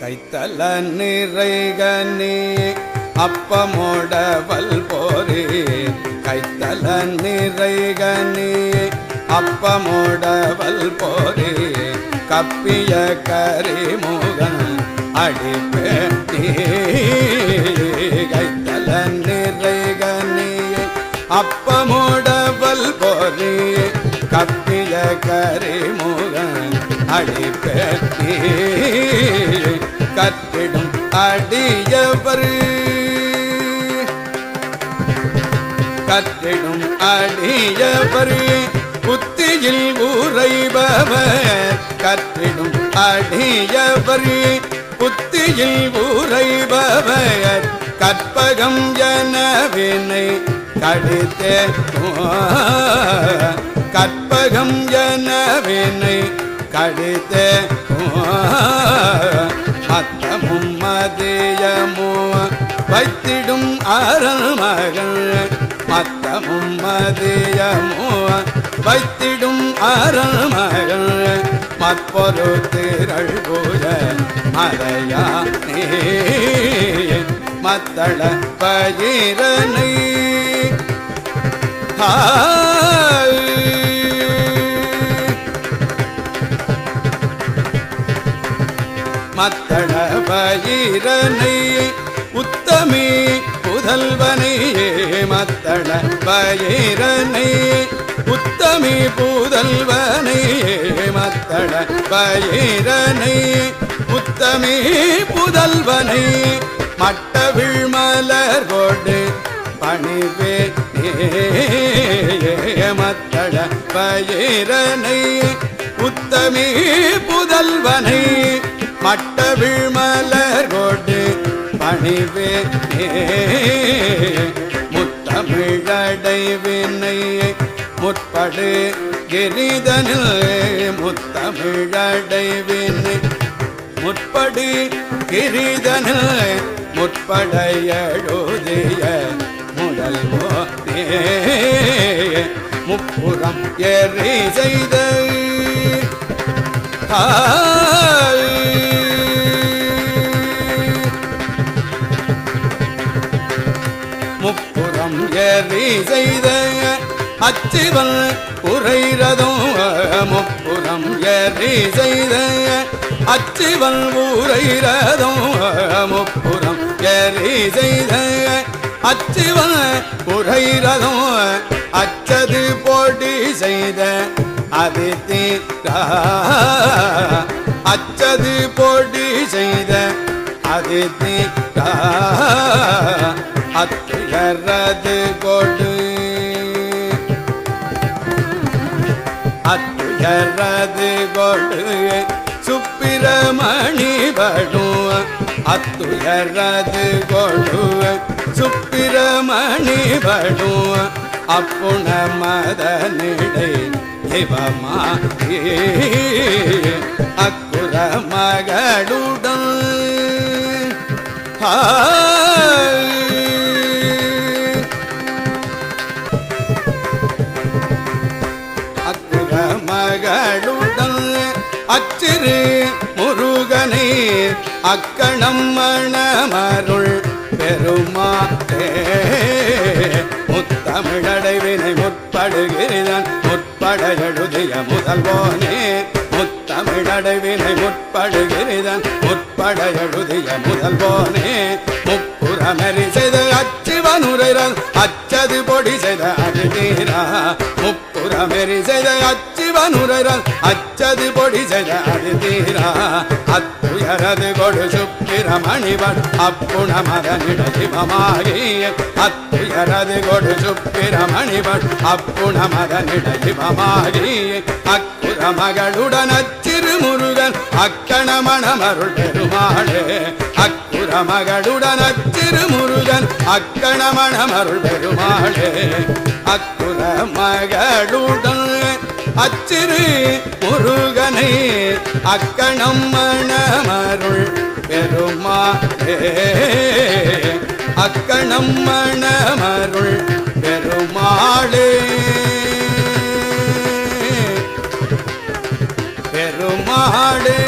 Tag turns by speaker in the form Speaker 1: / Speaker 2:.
Speaker 1: கைத்தல நிறைகனே அப்பமோடவல் போரே கைத்தல நிறைகனே அப்பமோடவல் போரே கப்பிய கரிமுகன் அடிப்பேட்டி கைத்தல நிறைகனே அப்பமோடவல் போரே கப்பிய கரிமுகன் அடிப்பேட்டி கற்றிடும் அடியவர் கற்றிடும் அடியவர் புத்தியில் உறைபவர் கற்றிடும் அடியவர் புத்தியில் உறைபவர் கற்பகம் எனவினை கடித்தே கற்பகம் எனவினை கடித்தே மத்தமும் மதியமோ வைத்திடும் அருள்மகள் மத்தமும் மதியமோ வைத்திடும் அருள்மகள் மற்பொரு திரள் பூஜ மறையா மத்தள பயிரனை மத்தள பயிரனை உத்தமி புதல்வனையே மத்தள பயிரனை உத்தமி புதல்வனையே மத்தள பயிரனை உத்தமி புதல்வனை மட்டவிழ் மலர் கொடு பணிவே மத்தள பயிரனை உத்தமி புதல்வனை மட்டவிழ் மலர் கொடு பணிவே முத்தமிழடைவினை முற்படு கிரிதனில் முத்தமிழடைவினை முற்படு கிரிதனில் முற்பட எழுதிய முதல்வோ முப்புறம் எறி செய்த முப்புறம் எறி செய்த அச்சிவன் உரைரதும் முப்புறம் எறி செய்த அச்சிவன் உரைரதும் முப்புறம் எறி செய்த அச்சிவன் உரைரதும் அச்சது போட்டி செய்த அதித்தி அச்சது போட்டி செய்த அதித்தி அத்துயரது கொடு அத்துயரது கொடு சுப்பிரமணி படும் அத்துயரது கொடு சுப்பிரமணி படும் அப்புண மதனிடை இவமா அக்குற மகளுடன் அக்குற மகளுடன் அச்சிறு முருகனை அக்கணம் மணமருள் பெருமாளே முத்தமிழடைவினை முற்படுகிறான் முற்பட எழுதிய முதல்வோனே முத்தமிழடைவினை முற்படுகிறான் முற்பட எழுதிய முதல்வோனே முப்புறமெறி செய்த அச்சிவனுரைறான் அச்சது பொடி செய்த அடிநீரா முப்புறமெறி செய்த அச்சிவனுரைறான் அச்சது பொடி செய்த அடிநீரா அத்துயரது கொடு சுப்பிரமணிவன் அப்புண மதனிட சிவமாகிய அத்துயரது கொடு சுப்பிரமணிவன் அப்புண மதனிட சிவமாகிய அக்குற மகளுடன் அச்சிறு முருகன் அக்கணமணமருள் பெருமாளே அக்குற மகளுடன் அச்சிறு முருகன் அக்கணமணமருள் பெருமாளே அக்குற மகளுடன் அச்சிறு முருகனை அக்கணம் மணமருள் பெருமாளே அக்கணம் மணமருள் பெருமாளே பெருமாளே